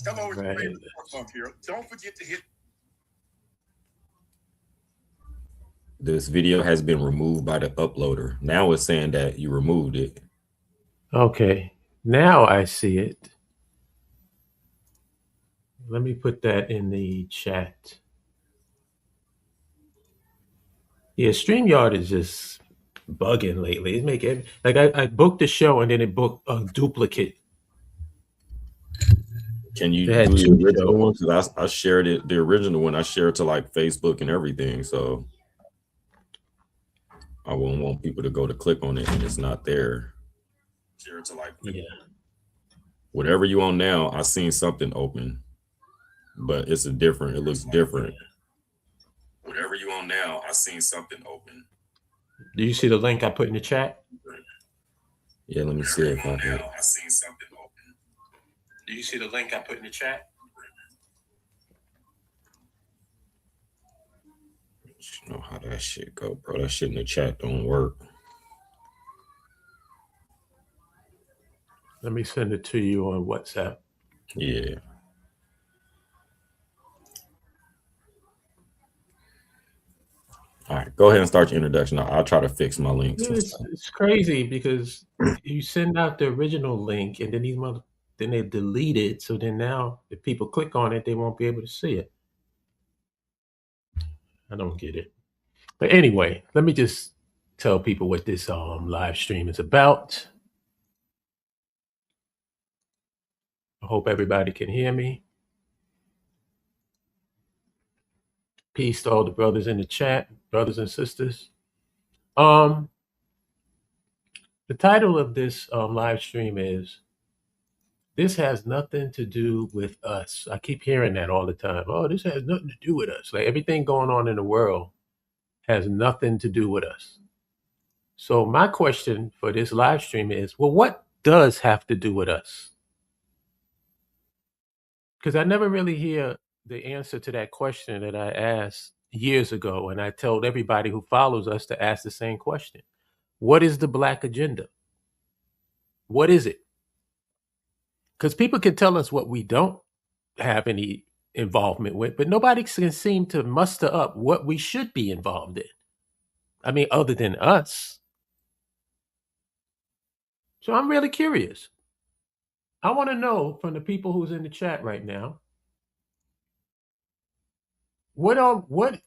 Hello, it's Right. Raven Forkfunk here. Don't forget to hit. This video has been removed by the uploader. Now it's saying that you removed it. Okay. Now I see it. Let me put that in the chat. Yeah, StreamYard is just bugging lately. It's making like I booked the show and then it booked a duplicate. Can you They had do the two original one? shows. Because I shared it, the original one, I shared to like Facebook and everything. So I wouldn't want people to go to click on it and it's not there. Share it to like Yeah. whatever you on now. I seen something open, but it's a different. It looks different. Whatever you on now, I seen something open. Do you see the link I put in the chat? Yeah, let me see if I can. I seen something open. Do you see the link I put in the chat? You know how that shit go, bro. That shit in the chat don't work. Let me send it to you on WhatsApp. Yeah. All right, go ahead and start your introduction. I'll try to fix my links. Yeah, it's crazy because you send out the original link and then then they delete it. So then now if people click on it, they won't be able to see it. I don't get it. But anyway, let me just tell people what this live stream is about. I hope everybody can hear me. Peace to all the brothers in the chat, brothers and sisters. The title of this live stream is "This has nothing to do with us." I keep hearing that all the time. Oh, this has nothing to do with us. Like everything going on in the world has nothing to do with us. So my question for this live stream is, well, what does have to do with us? Because I never really hear the answer to that question that I asked years ago. And I told everybody who follows us to ask the same question. What is the Black agenda? What is it? Because people can tell us what we don't have any involvement with, but nobody can seem to muster up what we should be involved in. I mean, other than us. So I'm really curious. I want to know from the people who's in the chat right now, what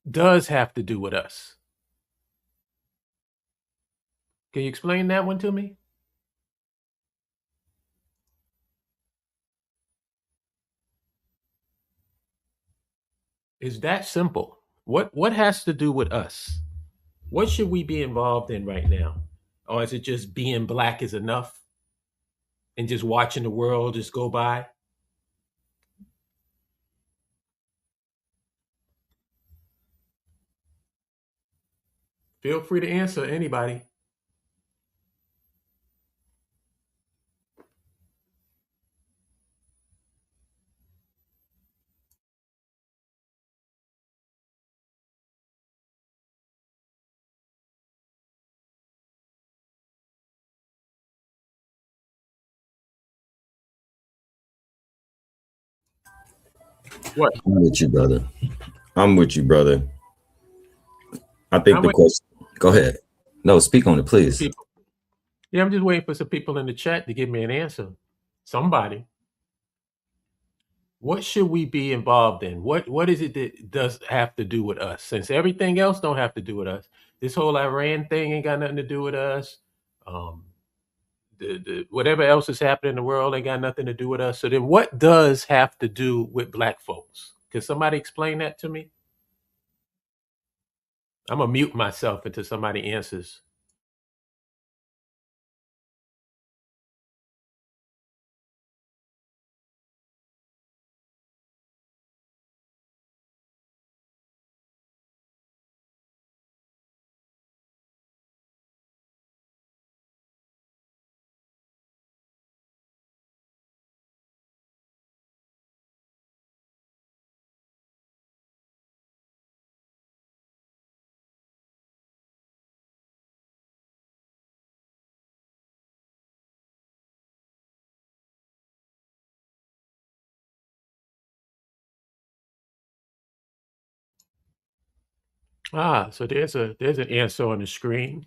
does have to do with us? Can you explain that one to me? It's that simple. What has to do with us? What should we be involved in right now? Or is it just being Black is enough and just watching the world just go by? Feel free to answer, anybody. What? I'm with you, brother. I'm with you, brother. I think I'm the waiting question. Go ahead. No, speak on it, for please. people. Yeah, I'm just waiting for some people in the chat to give me an answer. Somebody. What should we be involved in? What is it that does have to do with us? Since everything else don't have to do with us. This whole Iran thing ain't got nothing to do with us. Um, the whatever else is happening in the world ain't got nothing to do with us. So then what does have to do with Black folks? Can somebody explain that to me? I'm gonna mute myself until somebody answers. So there's an answer on the screen.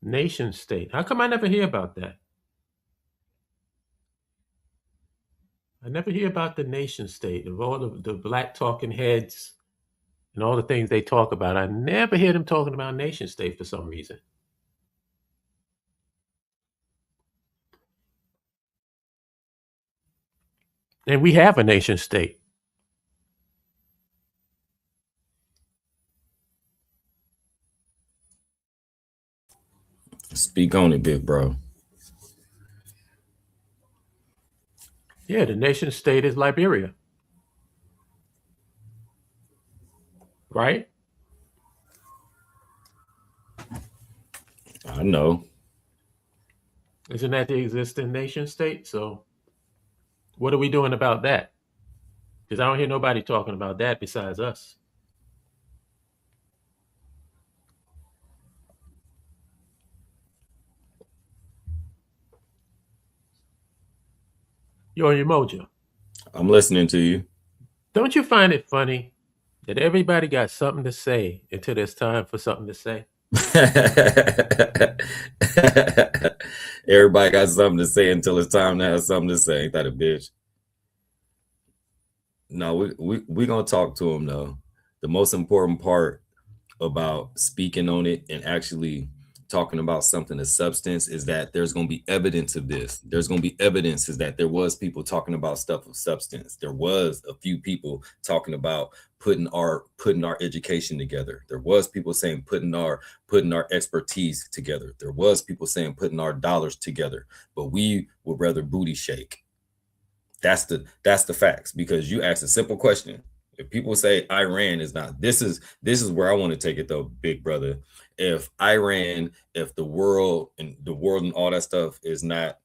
Nation state. How come I never hear about that? I never hear about the nation state of all the black talking heads and all the things they talk about. I never hear them talking about nation state for some reason. And we have a nation state. Speak on it, big bro. Yeah, the nation state is Liberia, right? I know. Isn't that the existing nation state? So what are we doing about that? Because I don't hear nobody talking about that besides us. Yo, Umoja, I'm listening to you. don't you find it funny that everybody got something to say until there's time for something to say? Everybody got something to say until it's time to have something to say. Ain't that a bitch? No, we gonna talk to him though. The most important part about speaking on it and actually talking about something of substance is that there's going to be evidence of this. There's going to be evidence is that there was people talking about stuff of substance. There was a few people talking about putting our education together. There was people saying putting our expertise together. There was people saying putting our dollars together, but we would rather booty shake. That's the facts, because you asked a simple question. If people say Iran is not, this is where I want to take it though, big brother. If Iran, if the world and all that stuff is not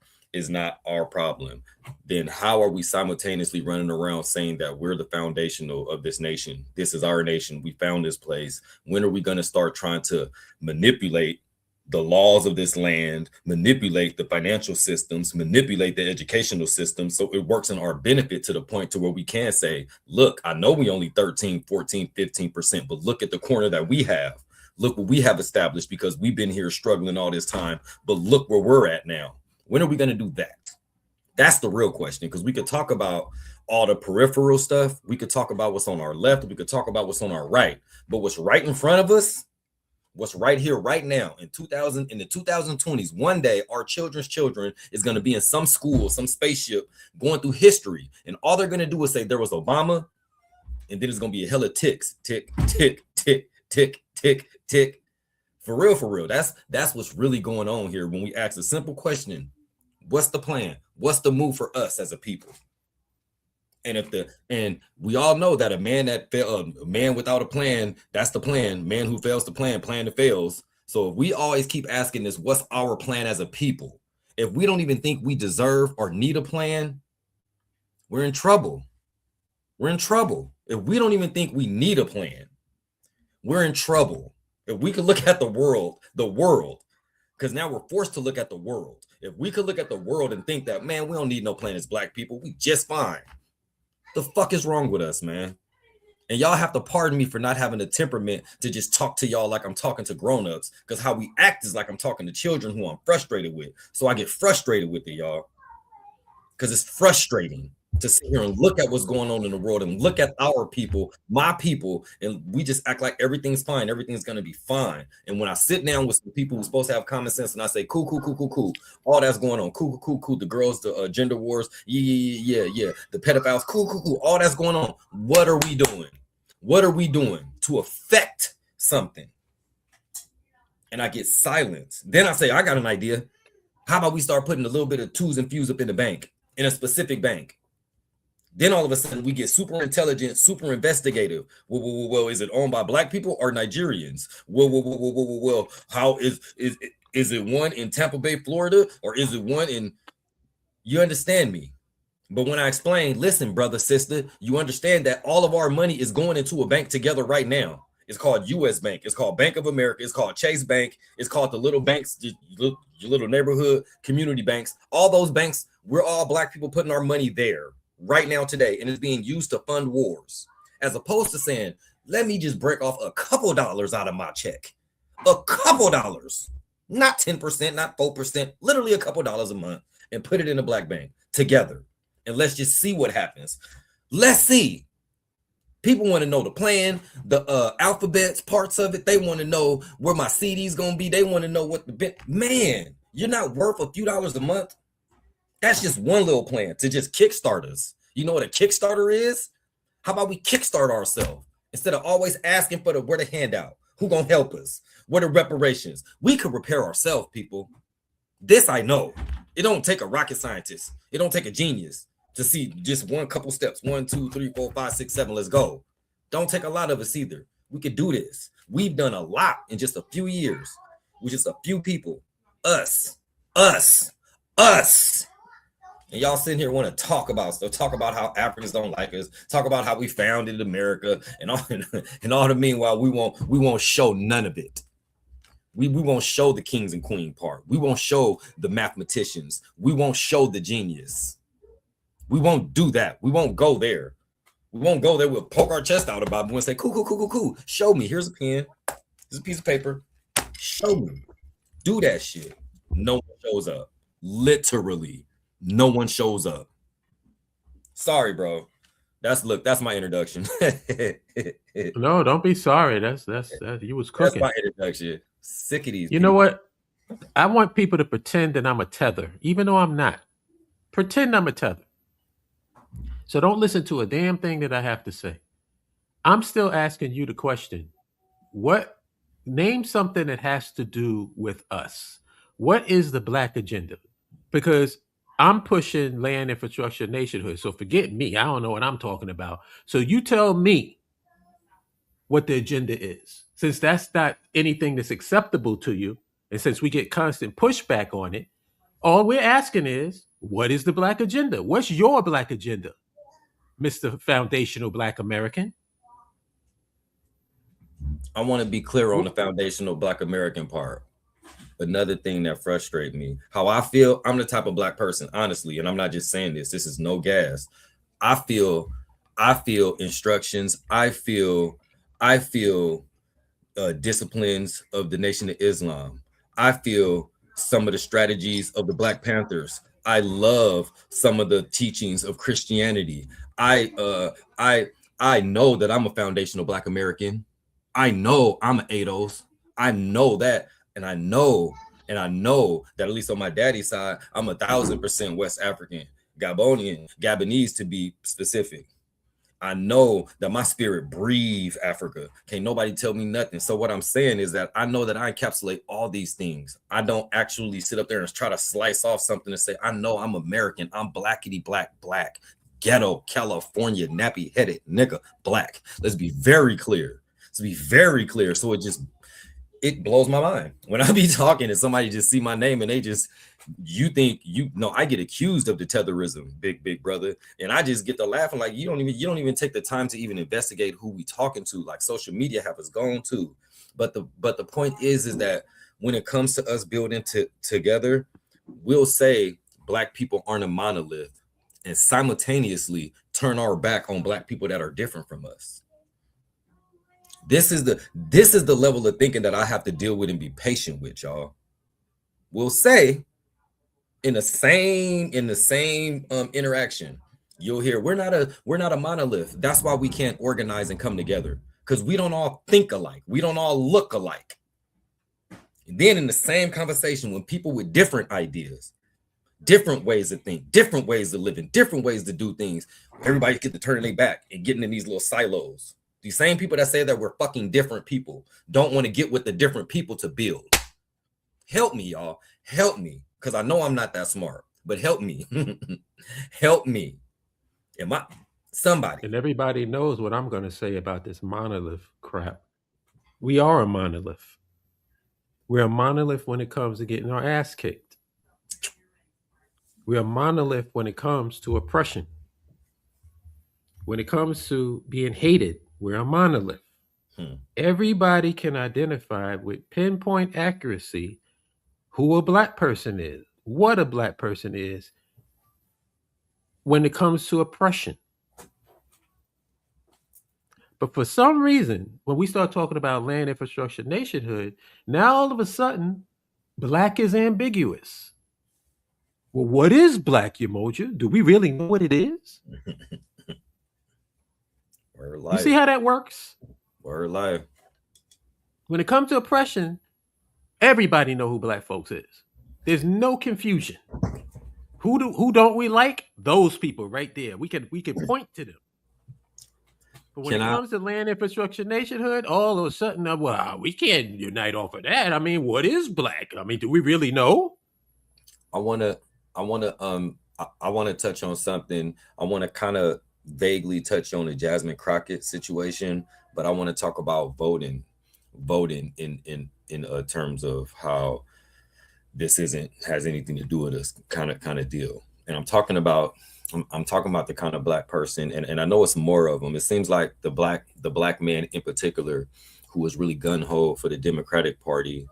our problem, then how are we simultaneously running around saying that we're the foundational of this nation? This is our nation. We found this place. When are we going to start trying to manipulate the laws of this land, manipulate the financial systems, manipulate the educational system so it works in our benefit to the point to where we can say, look, I know we only 13, 14, 15%, but look at the corner that we have. Look what we have established, because we've been here struggling all this time, but look where we're at now. When are we going to do that? That's the real question, because we could talk about all the peripheral stuff. We could talk about what's on our left. We could talk about what's on our right, but what's right in front of us, what's right here, right now, in the 2020s, one day our children's children is going to be in some school, some spaceship, going through history, and all they're going to do is say there was Obama, and then it's going to be a hella ticks, tick, tick, tick, tick, tick, tick. For real. That's what's really going on here when we ask a simple question: what's the plan? What's the move for us as a people? And we all know that a man without a plan, that's the plan. Man who fails to plan that fails. So if we always keep asking this, what's our plan as a people? If we don't even think we deserve or need a plan, we're in trouble. We're in trouble. If we don't even think we need a plan, we're in trouble. If we could look at the world, because now we're forced to look at the world. If we could look at the world and think that, man, we don't need no plan as black people, we just fine. The fuck is wrong with us, man? And y'all have to pardon me for not having the temperament to just talk to y'all like I'm talking to grown-ups, because how we act is like I'm talking to children who I'm frustrated with. So I get frustrated with it, y'all, because it's frustrating to sit here and look at what's going on in the world and look at our people, my people, and we just act like everything's fine. Everything's going to be fine. And when I sit down with some people who's supposed to have common sense and I say, cool. All that's going on. Cool. The girls, the gender wars. Yeah. The pedophiles. Cool. All that's going on. What are we doing? What are we doing to affect something? And I get silence. Then I say, I got an idea. How about we start putting a little bit of twos and fews up in the bank, in a specific bank? Then all of a sudden we get super intelligent, super investigative. Well, is it owned by black people or Nigerians? Well, how is it one in Tampa Bay, Florida, or is it one in? You understand me? But when I explain, listen, brother, sister, you understand that all of our money is going into a bank together right now. It's called U.S. Bank. It's called Bank of America. It's called Chase Bank. It's called the little banks, your little neighborhood community banks. All those banks, we're all black people putting our money there right now today, and it's being used to fund wars, as opposed to saying, let me just break off a couple dollars out of my check. A couple dollars, not 10%, not 4%, literally a couple dollars a month, and put it in a black bank together. And let's just see what happens. Let's see. People want to know the plan, the alphabets, parts of it. They want to know where my CD's going to be. They want to know what man, you're not worth a few dollars a month. That's just one little plan to just kickstart us. You know what a Kickstarter is? How about we kickstart ourselves instead of always asking for where the handout? Who gonna help us? What are reparations? We could repair ourselves, people. This I know. It don't take a rocket scientist. It don't take a genius to see just one couple steps. 1, 2, 3, 4, 5, 6, 7. Let's go. Don't take a lot of us either. We could do this. We've done a lot in just a few years with just a few people. Us. And y'all sitting here want to talk about stuff, talk about how Africans don't like us, talk about how we founded America, and all the meanwhile, we won't show none of it. We won't show the kings and queen part. We won't show the mathematicians. We won't show the genius. We won't do that. We won't go there. We won't go there. We'll poke our chest out about it and say, cool. Show me. Here's a pen. Here's a piece of paper. Show me. Do that shit. No one shows up. Literally, no one shows up. Sorry, bro. That's my introduction. No, don't be sorry. That's you was cooking. That's my introduction. Sick of these. You know what? I want people to pretend that I'm a tether, even though I'm not. Pretend I'm a tether. So don't listen to a damn thing that I have to say. I'm still asking you the question. Name something that has to do with us. What is the black agenda? Because I'm pushing land infrastructure nationhood. So forget me. I don't know what I'm talking about. So you tell me what the agenda is. Since that's not anything that's acceptable to you, and since we get constant pushback on it, all we're asking is, what is the black agenda? What's your black agenda, Mr. Foundational Black American? I want to be clear on the foundational Black American part. Another thing that frustrates me, how I feel, I'm the type of black person, honestly, and I'm not just saying this is no gas. I feel instructions. I feel disciplines of the Nation of Islam. I feel some of the strategies of the Black Panthers. I love some of the teachings of Christianity. I know that I'm a foundational Black American. I know I'm an ADOS. I know that. And I know that at least on my daddy's side, I'm 1,000% West African, Gabonese to be specific. I know that my spirit breathes Africa. Can't nobody tell me nothing. So what I'm saying is that I know that I encapsulate all these things. I don't actually sit up there and try to slice off something and say, I know I'm American. I'm blackity black, ghetto, California, nappy headed nigga, black. Let's be very clear. So it blows my mind when I be talking and somebody just see my name and I get accused of the tetherism, big brother, and I just get to laughing like you don't even take the time to even investigate who we talking to, like social media have us gone to. But the point is that when it comes to us building together, we'll say black people aren't a monolith and simultaneously turn our back on black people that are different from us. This is the level of thinking that I have to deal with and be patient with, y'all. We'll say in the same interaction, you'll hear we're not a monolith. That's why we can't organize and come together, because we don't all think alike. We don't all look alike. And then in the same conversation, when people with different ideas, different ways to think, different ways to live, and different ways to do things, everybody get to turn their back and getting in these little silos. These same people that say that we're fucking different people don't want to get with the different people to build. Help me, y'all. Help me. Because I know I'm not that smart, but help me. Help me. Somebody. And everybody knows what I'm going to say about this monolith crap. We are a monolith. We're a monolith when it comes to getting our ass kicked. We're a monolith when it comes to oppression. When it comes to being hated, we're a monolith. Everybody can identify with pinpoint accuracy who a black person is, what a black person is when it comes to oppression. But for some reason, when we start talking about land infrastructure nationhood, now all of a sudden, black is ambiguous. Well, what is black, Umoja? Do we really know what it is? Word You see life. how that works? Word life. When it comes to oppression, everybody know who black folks is. There's no confusion. Who don't we like? Those people right there. We can point to them. But when Can it I comes to land infrastructure nationhood, all of a sudden, well, we can't unite off of that. I mean, what is black? I mean, do we really know? I wanna touch on something. I wanna kind of vaguely touch on the Jasmine Crockett situation, but I want to talk about voting in terms of how this has anything to do with this kind of deal. And I'm talking about the kind of black person, and I know it's more of them. It seems like the black man in particular who was really gun-ho for the Democratic Party.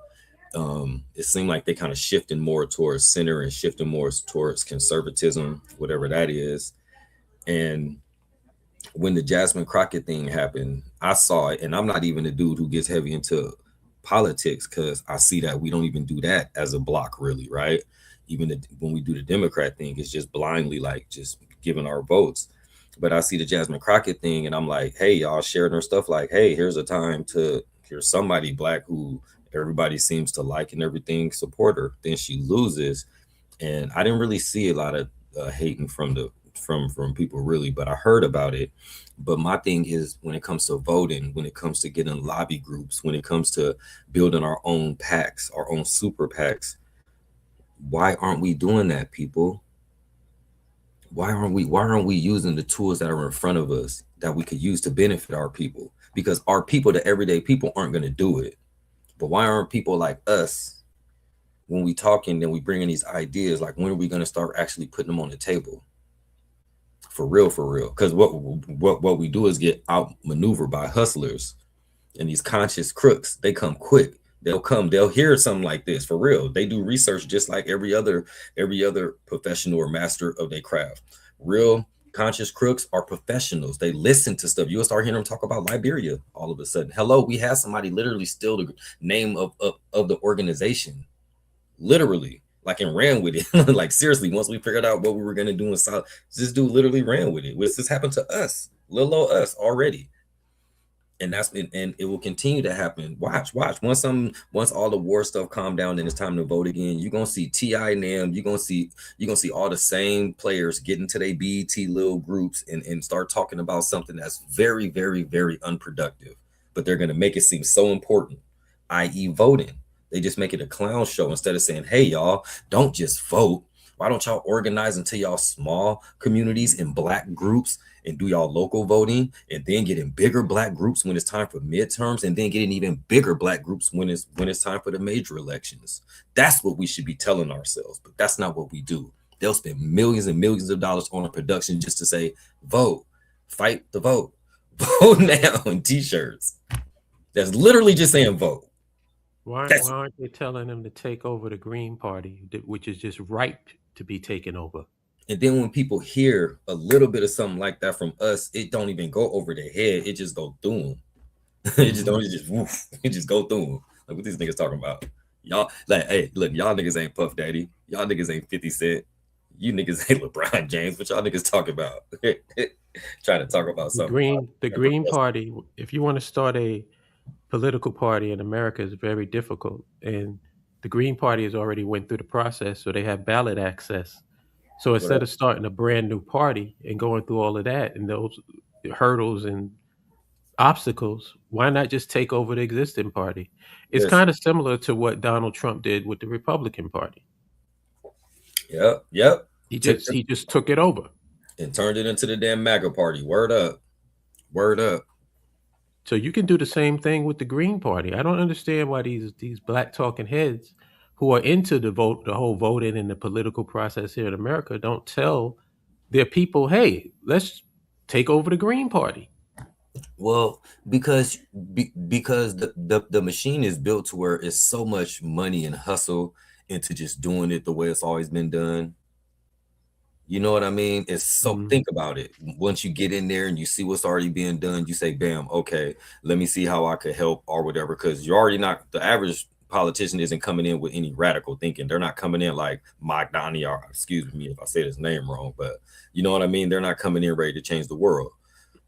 It seemed like they kind of shifting more towards center and shifting more towards conservatism, whatever that is. And when the Jasmine Crockett thing happened, I saw it, and I'm not even a dude who gets heavy into politics because I see that we don't even do that as a block, really, right? Even when we do the Democrat thing, it's just blindly like just giving our votes. But I see the Jasmine Crockett thing, and I'm like, hey, y'all sharing her stuff like, hey, here's a time to here's somebody black who everybody seems to like and everything, support her. Then she loses, and I didn't really see a lot of hating from people really, but I heard about it. But my thing is, when it comes to voting, when it comes to getting lobby groups, when it comes to building our own PACs, our own super PACs, why aren't we doing that, people? Why aren't we using the tools that are in front of us that we could use to benefit our people? Because our people, the everyday people, aren't going to do it. But why aren't people like us, when we talking, then we bring in these ideas, like when are we going to start actually putting them on the table? For real. Because what we do is get outmaneuvered by hustlers and these conscious crooks. They come quick. They'll hear something like this for real. They do research just like every other professional or master of their craft. Real conscious crooks are professionals. They listen to stuff. You'll start hearing them talk about Liberia all of a sudden. Hello, we had somebody literally steal the name of the organization. Literally. Like, and ran with it. Like, seriously, once we figured out what we were gonna do in South, this dude literally ran with it. This happened to us, little old us already. And it will continue to happen. Watch. Once all the war stuff calm down and it's time to vote again, you're gonna see T.I. and them, you're gonna see all the same players get into their BET little groups and start talking about something that's very, very, very unproductive. But they're gonna make it seem so important, i.e. voting. They just make it a clown show instead of saying, hey, y'all, don't just vote. Why don't y'all organize into y'all small communities in black groups and do y'all local voting, and then get in bigger black groups when it's time for midterms, and then get in even bigger black groups when it's time for the major elections? That's what we should be telling ourselves, but that's not what we do. They'll spend millions and millions of dollars on a production just to say, vote, fight the vote, vote now in t-shirts. That's literally just saying vote. Why aren't they telling them to take over the Green Party, which is just ripe to be taken over? And then when people hear a little bit of something like that from us, it don't even go over their head. It just go through them. It just go through them. Like, what these niggas talking about? Y'all, like, hey, look, y'all niggas ain't Puff Daddy. Y'all niggas ain't 50 Cent. You niggas ain't LeBron James. What y'all niggas talk about? Trying to talk about something. The Green Party, if you want to start a political party in America, is very difficult. And the Green Party has already went through the process, so they have ballot access. So instead of starting a brand new party and going through all of that and those hurdles and obstacles, why not just take over the existing party? It's kind of similar to what Donald Trump did with the Republican Party. Yep. He just took it over and turned it into the damn MAGA party. Word up. So you can do the same thing with the Green Party. I don't understand why these black talking heads who are into the whole voting and the political process here in America don't tell their people, hey, let's take over the Green Party. Well, because the machine is built to where it's so much money and hustle into just doing it the way it's always been done. You know what I mean? It's so Mhm. think about it. Once you get in there and you see what's already being done, you say, bam, okay, let me see how I could help or whatever. Because you're already not the average politician isn't coming in with any radical thinking. They're not coming in like Mike Donnie, or excuse me if I say his name wrong, but you know what I mean? They're not coming in ready to change the world.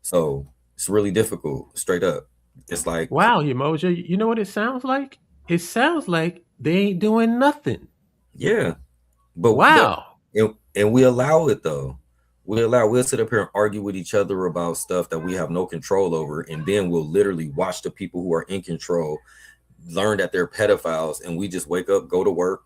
So it's really difficult, straight up. It's like, Wow, Umoja, you know what it sounds like? It sounds like they ain't doing nothing. yeah, but Wow. and we allow it though. We'll sit up here and argue with each other about stuff that we have no control over, and then we'll literally watch the people who are in control learn that they're pedophiles, and we just wake up, go to work,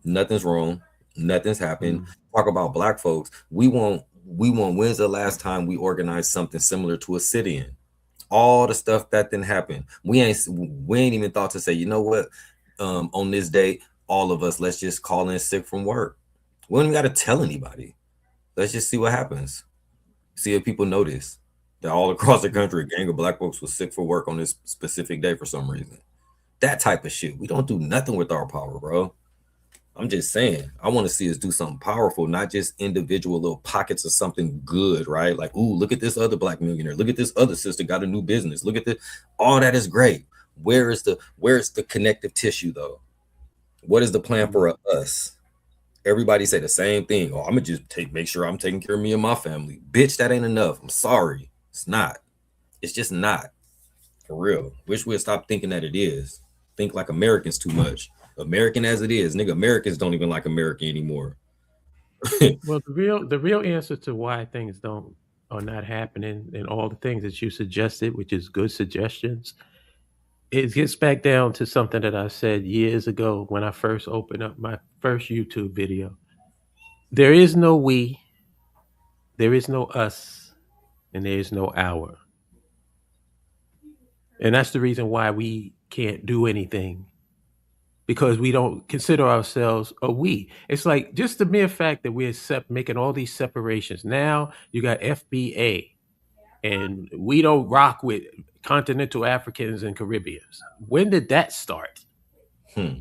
nothing's wrong, nothing's happened. Mm. Talk about black folks. We want when's the last time we organized something similar to a sit-in? All the stuff that didn't happen. We ain't even thought to say, you know what? On this date, all of us, let's just call in sick from work. We don't even got to tell anybody. Let's just see what happens. See if people notice that all across the country, a gang of black folks was sick for work on this specific day for some reason. That type of shit. We don't do nothing with our power, bro. I'm just saying, I want to see us do something powerful, not just individual little pockets of something good, right? Like, ooh, look at this other black millionaire. Look at this other sister got a new business. Look at this. All that is great. Where's the connective tissue though? What is the plan for us? Everybody say the same thing. Oh, I'm gonna just make sure I'm taking care of me and my family. Bitch, that ain't enough. I'm sorry. It's not. It's just not. For real. Wish we'd stop thinking that it is. Think like Americans too much. American as it is, nigga, Americans don't even like America anymore. Well, the real answer to why things don't are not happening and all the things that you suggested, which is good suggestions, it gets back down to something that I said years ago when I first opened up my first YouTube video. There is no we, there is no us, and there is no our. And that's the reason why we can't do anything because we don't consider ourselves a we. It's like just the mere fact that we're making all these separations. Now you got FBA, and we don't rock with continental Africans and Caribbeans. When did that start? Hmm.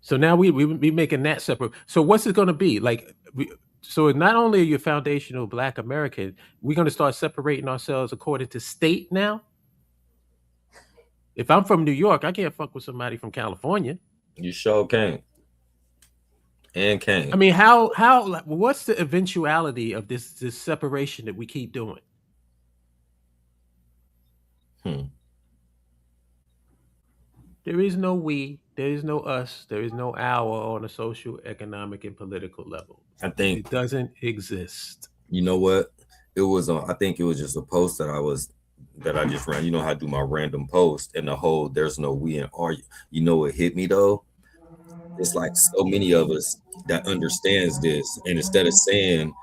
So now we making that separate. So what's it going to be like? So not only are you foundational Black American, we're going to start separating ourselves according to state now. If I'm from New York, I can't fuck with somebody from California. You sure can't. And can't. I mean, how what's the eventuality of this separation that we keep doing? Hmm. There is no we, there is no us, there is no our on a social, economic, and political level. I think It doesn't exist. you know what? It was I think it was just a post that I just ran. You know how I do my random post and the whole there's no we and are you. You know what hit me though? It's like so many of us that understands this, and instead of saying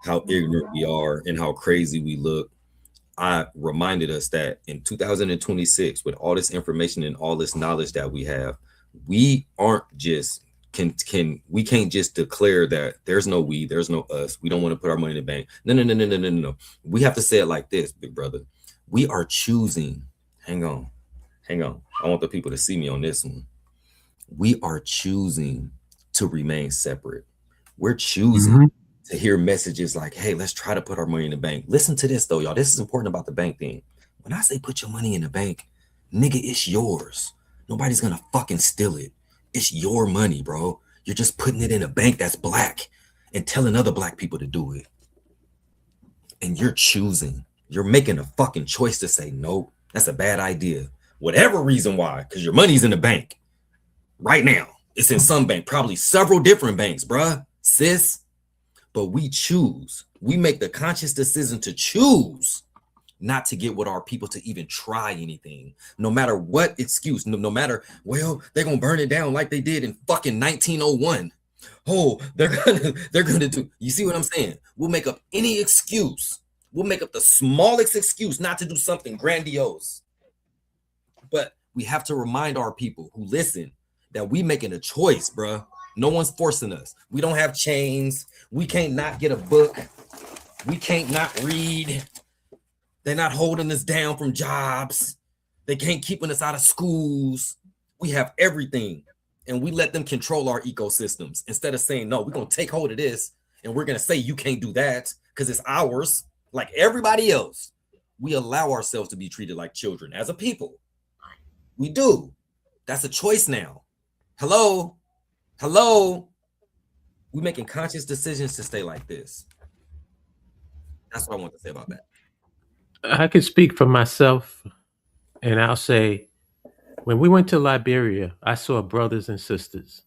how ignorant we are and how crazy we look, I reminded us that in 2026, with all this information and all this knowledge that we have, we aren't just we can't just declare that there's no we, there's no us. We don't want to put our money in the bank. No. We have to say it like this, big brother. We are choosing. Hang on. I want the people to see me on this one. We are choosing to remain separate. We're choosing to hear messages like, hey, let's try to put our money in the bank. Listen to this though, y'all. This is important about the bank thing. When I say put your money in the bank, nigga, it's yours. Nobody's gonna fucking steal it. It's your money, bro. You're just putting it in a bank that's black and telling other black people to do it. And you're choosing. You're making a fucking choice to say, nope, that's a bad idea. Whatever reason why, because your money's in the bank. Right now, it's in some bank, probably several different banks, bruh, sis. But we choose. We make the conscious decision to choose not to get with our people to even try anything, no matter what excuse, no matter, well, they're gonna burn it down like they did in fucking 1901. Oh, they're gonna do. You see what I'm saying? We'll make up any excuse. We'll make up the smallest excuse not to do something grandiose. But we have to remind our people who listen that we making a choice, bruh. No one's forcing us. We don't have chains. We can't not get a book. We can't not read. They're not holding us down from jobs. They can't keeping us out of schools. We have everything. And we let them control our ecosystems instead of saying, no, we're going to take hold of this and we're going to say you can't do that because it's ours. Like everybody else, we allow ourselves to be treated like children as a people. We do. That's a choice now. Hello. We're making conscious decisions to stay like this. That's what I want to say about that. I can speak for myself, and I'll say, when we went to Liberia, I saw brothers and sisters.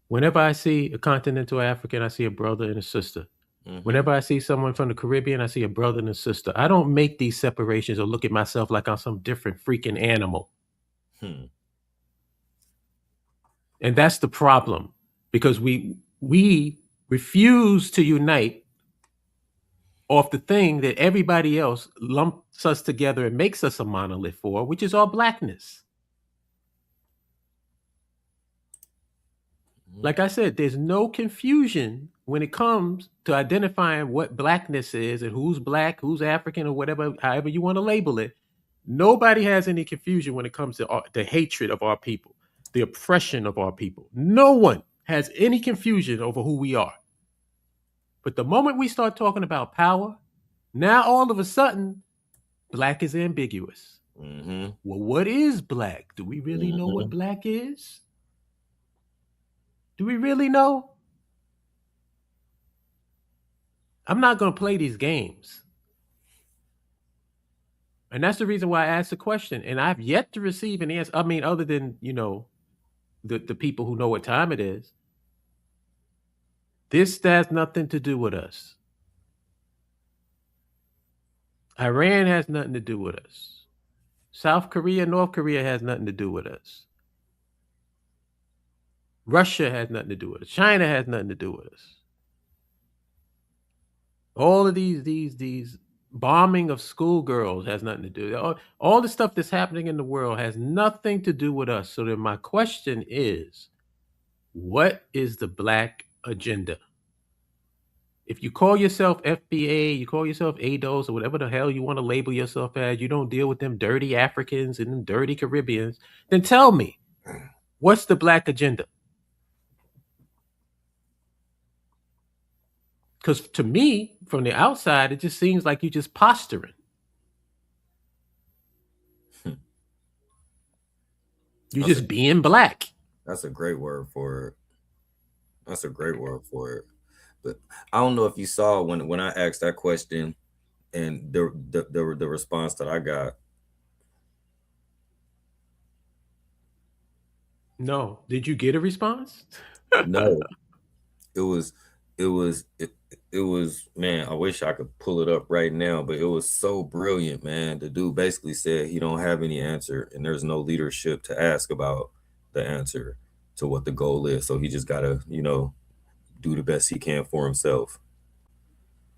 Whenever I see a continental African, I see a brother and a sister. Whenever I see someone from the Caribbean, I see a brother and a sister. I don't make these separations or look at myself like I'm some different freaking animal. And that's the problem, because we refuse to unite off the thing that everybody else lumps us together and makes us a monolith for, which is our blackness. Like I said, there's no confusion when it comes to identifying what blackness is and who's black, who's African, or whatever, however you want to label it. Nobody has any confusion when it comes to the hatred of our people, the oppression of our people. No one has any confusion over who we are. But the moment we start talking about power, now all of a sudden, black is ambiguous. Well, what is black? Do we really know what black is? Do we really know? I'm not going to play these games. And that's the reason why I asked the question. And I've yet to receive an answer. I mean, other than, the people who know what time it is. This has nothing to do with us. Iran has nothing to do with us. South Korea, North Korea has nothing to do with us. Russia has nothing to do with us. China has nothing to do with us. All of these bombing of schoolgirls has nothing to do. All the stuff that's happening in the world has nothing to do with us. So then my question is, what is the black agenda? If you call yourself FBA, you call yourself ADOS, or whatever the hell you want to label yourself as, you don't deal with them dirty Africans and them dirty Caribbeans, then tell me, what's the black agenda? Because to me, from the outside, it just seems like you're just posturing. You're just being black. That's a great word for it. But I don't know if you saw when I asked that question and the response that I got. No. Did you get a response? No. It was, man, I wish I could pull it up right now, but it was so brilliant, man. The dude basically said he don't have any answer and there's no leadership to ask about the answer to what the goal is. So he just gotta, do the best he can for himself.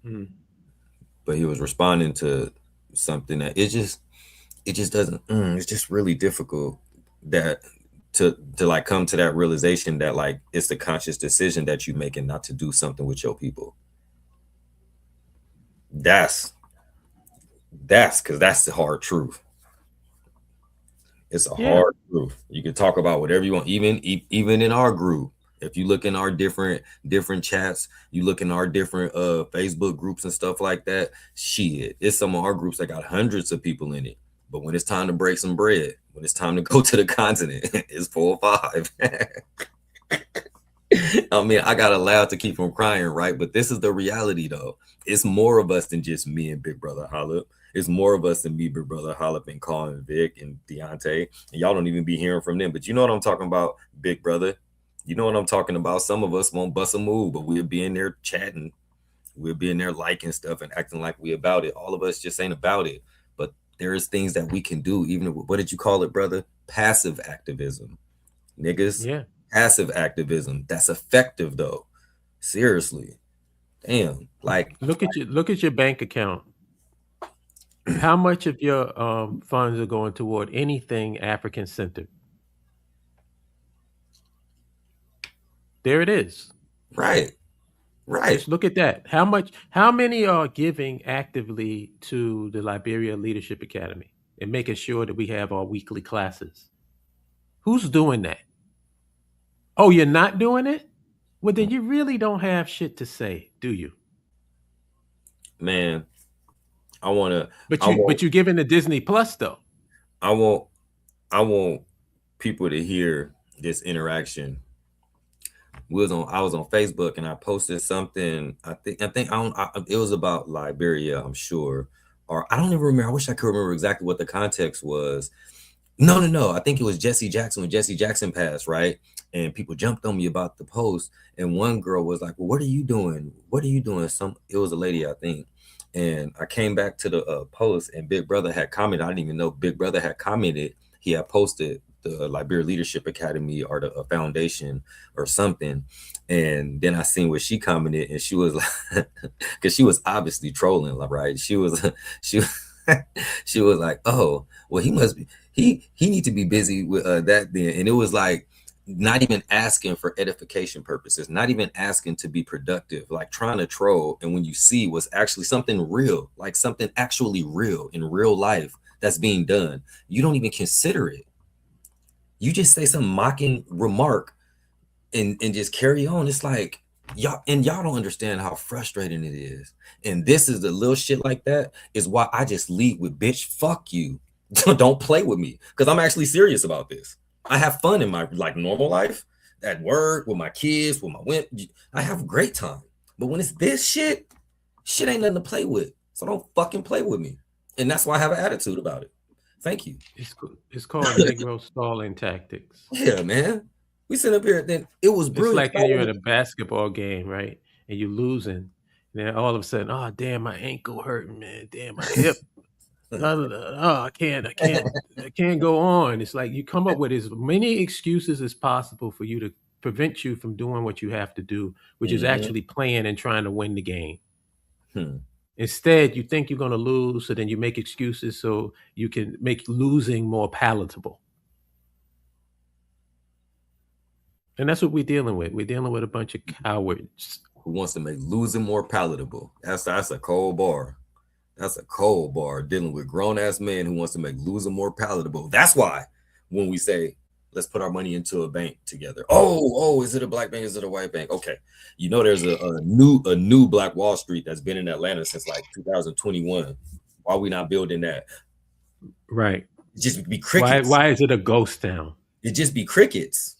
But he was responding to something that it just doesn't, it's just really difficult that to like come to that realization that like it's the conscious decision that you make and not to do something with your people. That's because that's the hard truth. It's a hard truth. You can talk about whatever you want, even in our group. If you look in our different chats, you look in our different Facebook groups and stuff like that, shit, it's some of our groups that got hundreds of people in it. But when it's time to break some bread, when it's time to go to the continent, it's 4 or 5. I mean, I gotta laugh to keep from crying, right? But this is the reality, though. It's more of us than just me and Big Brother Hollip. It's more of us than me, Big Brother Hollip, and Carl and Vic and Deontay. And y'all don't even be hearing from them. But you know what I'm talking about, Big Brother? You know what I'm talking about? Some of us won't bust a move, but we'll be in there chatting. We'll be in there liking stuff and acting like we about it. All of us just ain't about it. But there is things that we can do, even with, what did you call it, brother? Passive activism. Niggas. Yeah. Passive activism. That's effective, though. Seriously. Damn. Like, look at your bank account. How much of your funds are going toward anything African centered? There it is. Right. Right. Just look at that. How many are giving actively to the Liberia Leadership Academy and making sure that we have our weekly classes? Who's doing that? Oh, you're not doing it? Well, then you really don't have shit to say, do you? Man, I want But you're giving the Disney Plus though. I want people to hear this interaction. I was on Facebook and I posted something. It was about Liberia, I'm sure, or I don't even remember. I wish I could remember exactly what the context was. No. I think it was Jesse Jackson when Jesse Jackson passed, right? And people jumped on me about the post, and one girl was like, "Well, what are you doing? What are you doing?" It was a lady, I think. And I came back to the post, and Big Brother had commented. I didn't even know Big Brother had commented. He had posted the Liberia Leadership Academy or the foundation or something. And then I seen what she commented, and she was like, because she was obviously trolling, right? She was she was like, "Oh, well, he must be he need to be busy with that then." And it was like not even asking for edification purposes, not even asking to be productive, like trying to troll. And when you see what's actually something real, like something actually real in real life that's being done, you don't even consider it. You just say some mocking remark and just carry on. It's like y'all don't understand how frustrating it is. And this is the little shit like that is why I just lead with, bitch, fuck you. Don't play with me, because I'm actually serious about this. I have fun in my like normal life, at work, with my kids, with my wife. I have a great time. But when it's this shit ain't nothing to play with. So don't fucking play with me. And that's why I have an attitude about it. Thank you. It's called Negro stalling tactics. Yeah, man. We sit up here, then it was brilliant. It's like you're in a basketball game, right? And you're losing. And then all of a sudden, oh damn, my ankle hurting, man. Damn, my hip. Oh, I can't go on. It's like you come up with as many excuses as possible for you to prevent you from doing what you have to do, which is actually playing and trying to win the game. Instead, you think you're going to lose, so then you make excuses so you can make losing more palatable. And that's what we're dealing with. We're dealing with a bunch of cowards who wants to make losing more palatable. That's a cold bar. That's a cold bar, dealing with grown-ass men who wants to make losing more palatable. That's why when we say, let's put our money into a bank together. Oh, is it a black bank? Is it a white bank? Okay. You know, there's a new Black Wall Street that's been in Atlanta since like 2021. Why are we not building that? Right. It just be crickets. Why is it a ghost town? It just be crickets.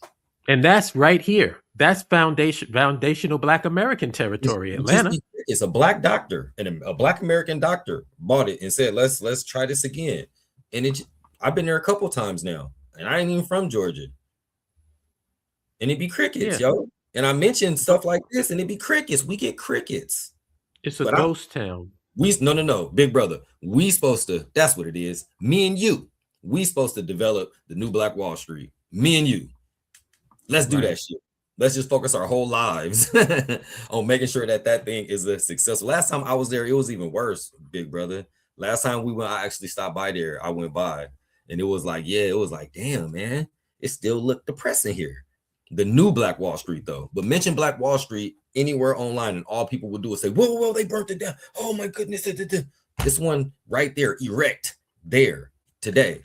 And that's right here. That's foundational Black American territory, Atlanta. It's a black doctor, and a Black American doctor bought it and said, let's try this again. And I've been there a couple times now, and I ain't even from Georgia. And it be crickets, yo. And I mentioned stuff like this, and it be crickets. We get crickets. It's a ghost town. No, big brother. That's what it is. Me and you, we supposed to develop the new Black Wall Street. Me and you. Let's do that shit. Let's just focus our whole lives on making sure that thing is a success. Last time I was there, it was even worse, big brother. Last time we went, I actually stopped by there. I went by, and it was like, damn, man, it still looked depressing here. The new Black Wall Street, though. But mention Black Wall Street anywhere online, and all people would do is say, whoa, they burnt it down. Oh, my goodness. This one right there, erect there today.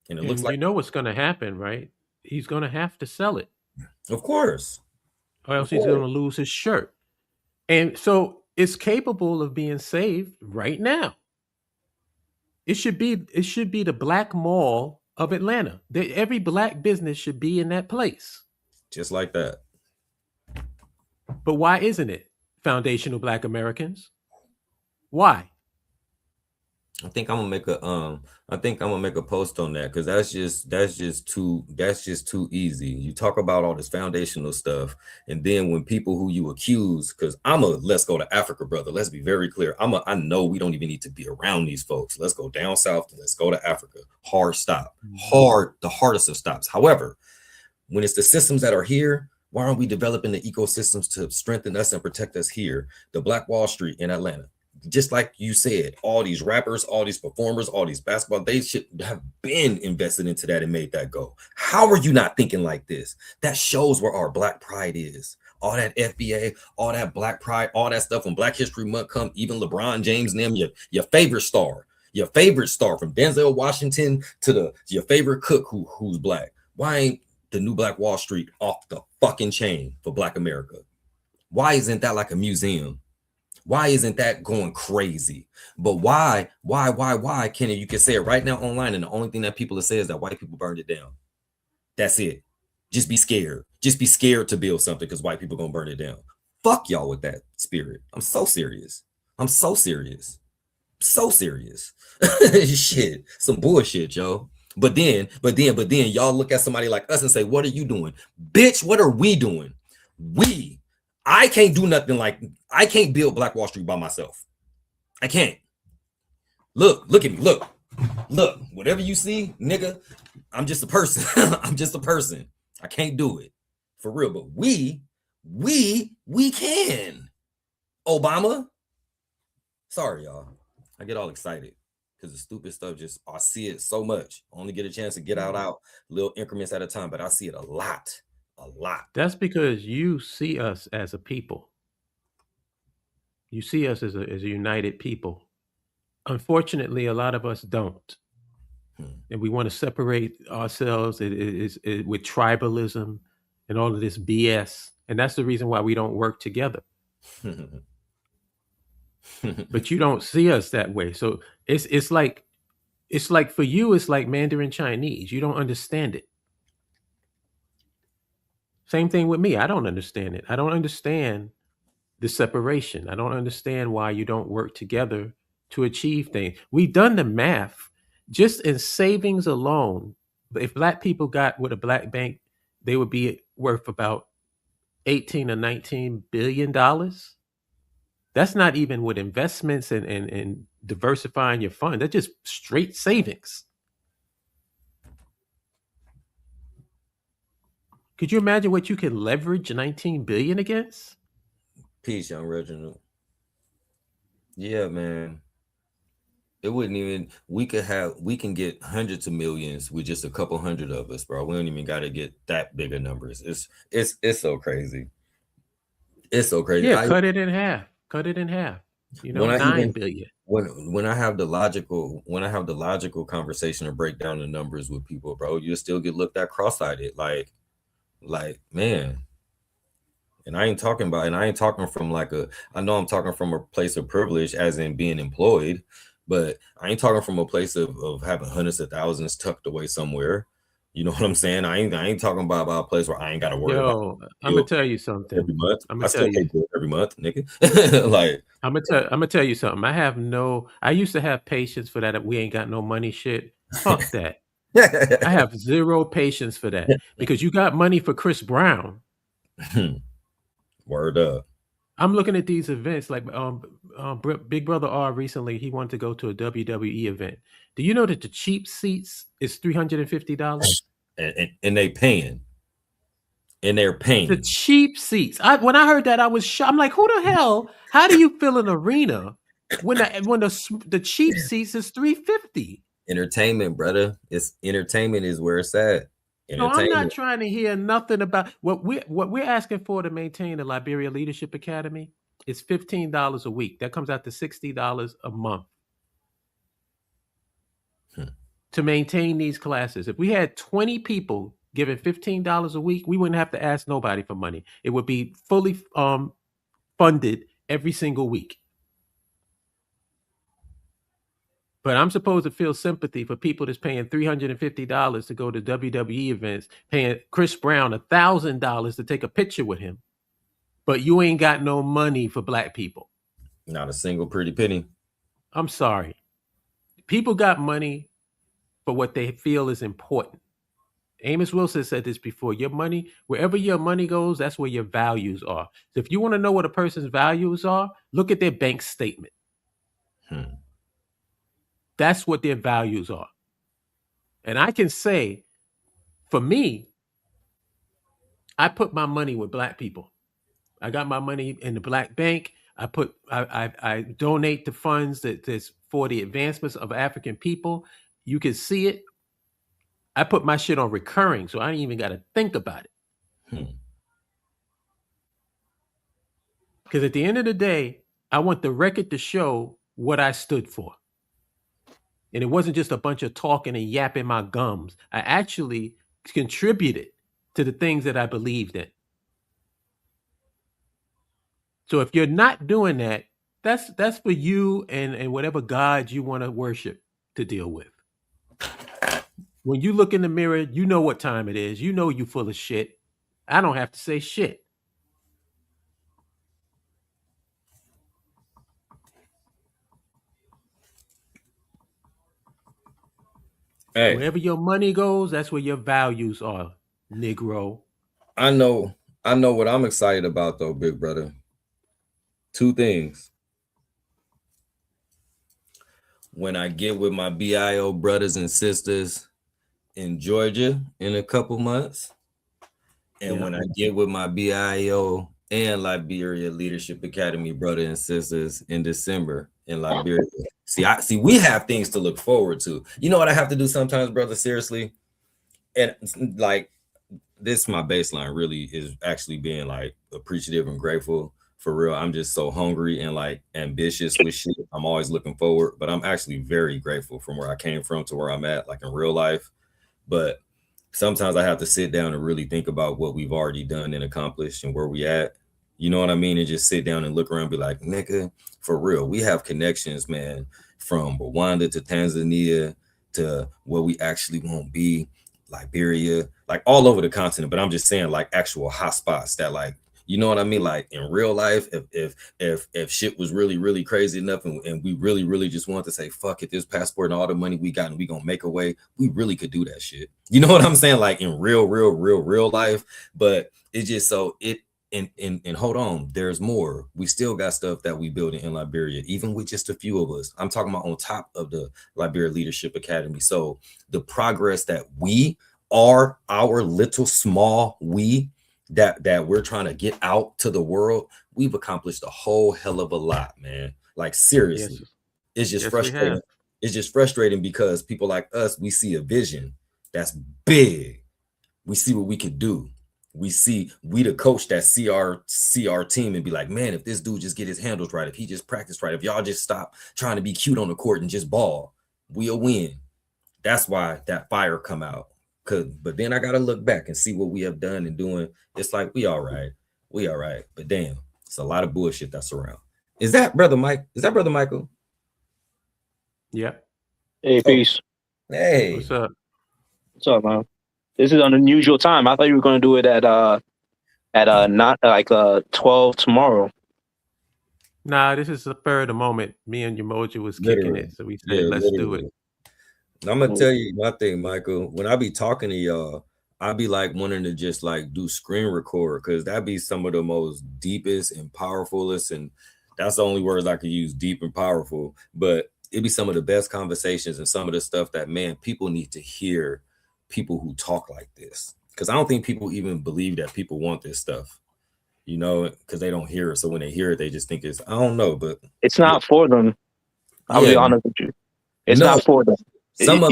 And it looks like... You know what's going to happen, right? He's going to have to sell it. Of course. Or else he's going to lose his shirt. And so it's capable of being saved right now. It should be the Black Mall of Atlanta. Every Black business should be in that place. Just like that. But why isn't it? Foundational Black Americans? Why? I think I'm gonna make a post on that, because that's just too easy. You talk about all this foundational stuff, and then when people who you accuse, because let's go to Africa, brother. Let's be very clear. I know we don't even need to be around these folks. Let's go down south. Let's go to Africa. Hard stop. The hardest of stops. However, when it's the systems that are here, why aren't we developing the ecosystems to strengthen us and protect us here? The Black Wall Street in Atlanta. Just like you said, all these rappers, all these performers, all these basketball, they should have been invested into that and made that go. How are you not thinking like this? That shows where our Black pride is. all that FBA, all that Black Pride, all that stuff. When Black History Month come, even LeBron James and them, your favorite star from Denzel Washington to your favorite cook who's black. Why ain't the new Black Wall Street off the fucking chain for Black America? Why isn't that like a museum? Why isn't that going crazy? But why, Kenny? You can say it right now online, and the only thing that people will say is that white people burned it down. That's it. Just be scared. Just be scared to build something because white people gonna burn it down. Fuck y'all with that spirit. I'm so serious. Shit, some bullshit, yo. But then y'all look at somebody like us and say, "What are you doing, bitch? What are we doing? I can't do nothing I can't build Black Wall Street by myself. I can't. Look at me. Look. Whatever you see, nigga, I'm just a person. I can't do it for real. But we can. Obama. Sorry, y'all. I get all excited because the stupid stuff I see it so much. I only get a chance to get out little increments at a time, but I see it a lot. That's because you see us as a people. You see us as a united people. Unfortunately, a lot of us don't. And we want to separate ourselves with tribalism and all of this BS. And that's the reason why we don't work together. But you don't see us that way. So it's like for you, it's like Mandarin Chinese. You don't understand it. Same thing with me. I don't understand it. I don't understand the separation. I don't understand why you don't work together to achieve things. We've done the math. Just in savings alone, if black people got with a black bank, they would be worth about 18 or 19 billion dollars. That's not even with investments and diversifying your fund. That's just straight savings. Could you imagine what you can leverage 19 billion against? Peace, young Reginald. Yeah, man. It wouldn't even, we can get hundreds of millions with just a couple hundred of us, bro. We don't even got to get that big of numbers. It's so crazy. It's so crazy. Yeah, cut it in half. You know, 9 billion. When I have the logical conversation to break down the numbers with people, bro, you still get looked at cross-eyed. Like, man. And I ain't talking from I know I'm talking from a place of privilege as in being employed, but I ain't talking from a place of having hundreds of thousands tucked away somewhere. You know what I'm saying? I ain't talking about a place where I ain't got to worry about. I'm gonna tell you something. Every month, I still pay bills every month, nigga. Like, I'm gonna tell you something. I used to have patience for that. We ain't got no money shit. Fuck that. I have zero patience for that because you got money for Chris Brown. Word up. I'm looking at these events like Big Brother R recently. He wanted to go to a WWE event. Do you know that the cheap seats is $350? And they paying. And they're paying. The cheap seats. When I heard that, I was shocked. I'm like, who the hell? How do you fill an arena when the cheap seats is $350? Entertainment, brother. Entertainment is where it's at. No, I'm not trying to hear nothing about what we're asking for to maintain the Liberia Leadership Academy is $15 a week. That comes out to $60 a month to maintain these classes. If we had 20 people giving $15 a week, we wouldn't have to ask nobody for money. It would be fully funded every single week. But I'm supposed to feel sympathy for people that's paying $350 to go to WWE events, paying Chris Brown $1,000 to take a picture with him. But you ain't got no money for black people. Not a single pretty penny. I'm sorry. People got money for what they feel is important. Amos Wilson said this before. Your money, wherever your money goes, that's where your values are. So if you want to know what a person's values are, look at their bank statement. That's what their values are. And I can say, for me, I put my money with black people. I got my money in the black bank. I donate the funds that's for the advancements of African people. You can see it. I put my shit on recurring, so I ain't even got to think about it. Because at the end of the day, I want the record to show what I stood for. And it wasn't just a bunch of talking and yapping my gums. I actually contributed to the things that I believed in. So if you're not doing that, that's for you and whatever God you want to worship to deal with. When you look in the mirror, you know what time it is. You know you full of shit. I don't have to say shit. Hey, Wherever your money goes, that's where your values are, Negro. I know what I'm excited about though, big brother. Two things. When I get with my BIO brothers and sisters in Georgia in a couple months, and when I get with my BIO and Liberia Leadership Academy brother and sisters in December in Liberia. See, we have things to look forward to. You know what I have to do sometimes, brother? Seriously, and like this, my baseline really is actually being like appreciative and grateful. For real, I'm just so hungry and like ambitious with shit. I'm always looking forward, but I'm actually very grateful from where I came from to where I'm at, like in real life. But sometimes I have to sit down and really think about what we've already done and accomplished and where we at. You know what I mean? And just sit down and look around and be like, nigga, for real, we have connections, man, from Rwanda to Tanzania to where we actually won't be, Liberia, like all over the continent. But I'm just saying like actual hot spots that like, you know what I mean? Like in real life, if shit was really, really crazy enough and we really, really just want to say, fuck it, this passport and all the money we got and we gonna make a way, we really could do that shit. You know what I'm saying? Like in real life. But it's just so and hold on, there's more. We still got stuff that we building in Liberia, even with just a few of us. I'm talking about on top of the Liberia Leadership Academy. So the progress that we are, our little small we, that we're trying to get out to the world, we've accomplished a whole hell of a lot, man. Like seriously, yes. It's just frustrating. It's just frustrating because people like us, we see a vision that's big. We see what we could do. We the coach that see our team and be like, man, if this dude just get his handles right, if he just practice right, if y'all just stop trying to be cute on the court and just ball, we'll win. That's why that fire come out. But then I gotta look back and see what we have done and doing. It's like we all right. But damn, it's a lot of bullshit that's around. Is that brother Mike? Is that brother Michael? Yeah. Hey, peace. Hey, what's up? What's up, man? This is an unusual time. I thought you were going to do it at not like 12 tomorrow. Nah, this is the spur of the moment. Me and Yamoja was kicking it, so we said let's do it. I'm gonna tell you my thing, Michael. When I be talking to y'all, I be like wanting to just like do screen record because that be some of the most deepest and powerfulest, and that's the only words I could use, deep and powerful. But it'd be some of the best conversations and some of the stuff that, man, people need to hear people who talk like this. Because I don't think people even believe that people want this stuff, you know, because they don't hear it. So when they hear it, they just think it's, I don't know, but it's not for them. I'll be honest with you. It's not for them. Some of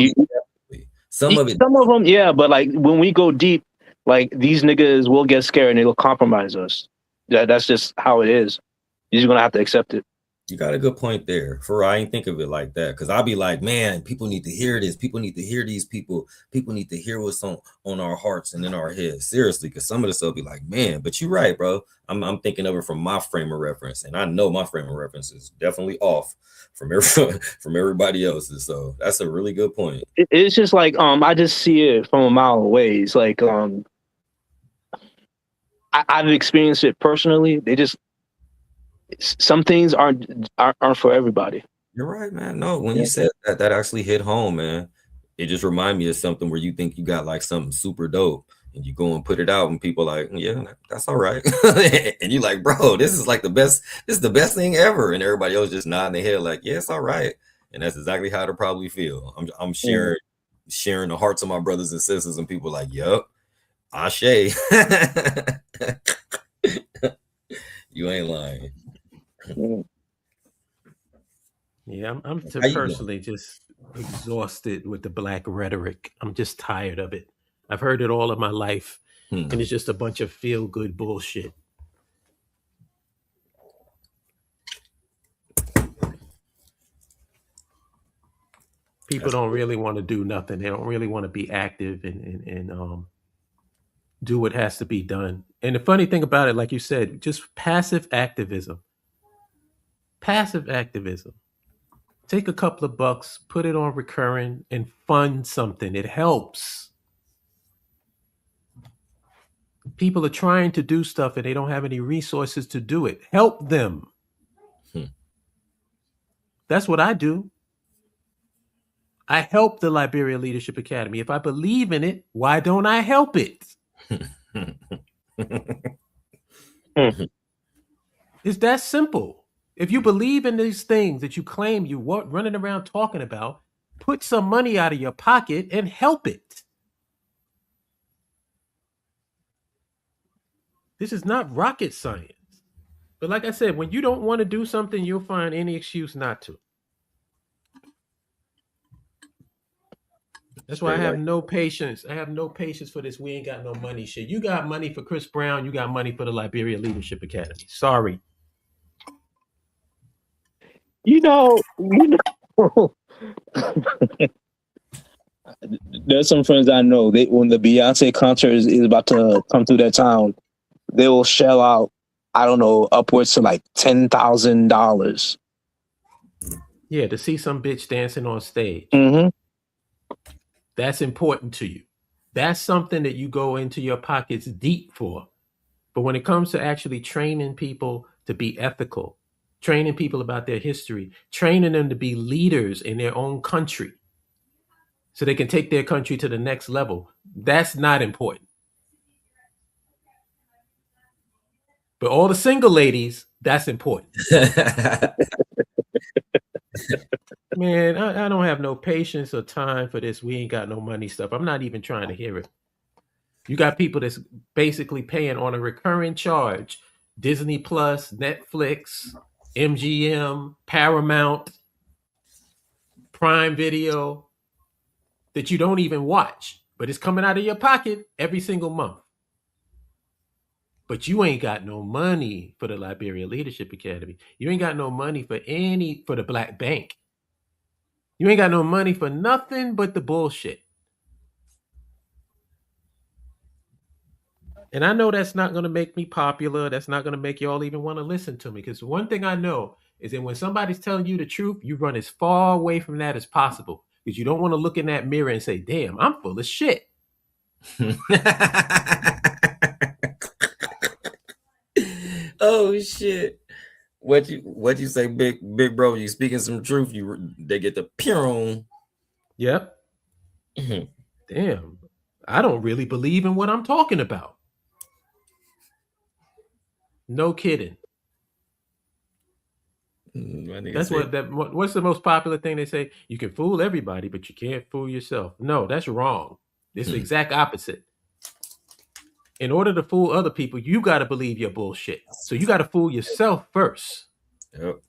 them, yeah, but like when we go deep, like these niggas will get scared and it'll compromise us. That's just how it is. You're just gonna have to accept it. You got a good point there. For I ain't think of it like that because I'll be like, man, people need to hear this. People need to hear these people. People need to hear what's on our hearts and in our heads. Seriously, because some of the stuff be like, man, but you're right, bro. I'm thinking of it from my frame of reference, and I know my frame of reference is definitely off from everybody else's. So that's a really good point. It's just like I just see it from a mile away. It's like I've experienced it personally. Some things aren't for everybody. You're right, man. No, when you said that actually hit home, man. It just reminded me of something where you think you got like something super dope and you go and put it out and people like, yeah, that's all right. And you're like, bro, this is like the best. This is the best thing ever. And everybody else just nodding their head like, yeah, it's all right. And that's exactly how it'll probably feel. I'm sharing the hearts of my brothers and sisters and people like, yup, Ashe. You ain't lying. Yeah, I'm personally just exhausted with the black rhetoric. I'm just tired of it. I've heard it all of my life, and it's just a bunch of feel-good bullshit. People don't really want to do nothing. They don't really want to be active and do what has to be done. And the funny thing about it, like you said, just passive activism. Passive activism. Take a couple of bucks, put it on recurring, and fund something. It helps. People are trying to do stuff and they don't have any resources to do it. Help them. That's what I do. I help the Liberia Leadership Academy. If I believe in it, why don't I help it? It's that simple. If you believe in these things that you claim you weren't running around talking about, put some money out of your pocket and help it. This is not rocket science. But like I said, when you don't want to do something, you'll find any excuse not to. That's why I have no patience. I have no patience for this. We ain't got no money shit. You got money for Chris Brown. You got money for the Liberia Leadership Academy. Sorry. There's some friends I know. When the Beyonce concert is about to come through their town, they will shell out, I don't know, upwards to like $10,000. Yeah, to see some bitch dancing on stage. Mm-hmm. That's important to you. That's something that you go into your pockets deep for. But when it comes to actually training people to be ethical, training people about their history, training them to be leaders in their own country so they can take their country to the next level, that's not important. But all the single ladies, that's important. Man, I don't have no patience or time for this. We ain't got no money stuff. I'm not even trying to hear it. You got people that's basically paying on a recurring charge. Disney Plus, Netflix, MGM, Paramount, Prime Video, that you don't even watch, but it's coming out of your pocket every single month. But you ain't got no money for the Liberia Leadership Academy. You ain't got no money for the Black Bank. You ain't got no money for nothing but the bullshit. And I know that's not going to make me popular. That's not going to make y'all even want to listen to me. Because one thing I know is that when somebody's telling you the truth, you run as far away from that as possible. Because you don't want to look in that mirror and say, damn, I'm full of shit. Oh shit! What you say, big bro? You speaking some truth? They get the pew. Yep. Damn, I don't really believe in what I'm talking about. No kidding. That's what's the most popular thing they say? You can fool everybody, but you can't fool yourself. No, that's wrong. It's the exact opposite. In order to fool other people, you got to believe your bullshit. So you got to fool yourself first. Yep.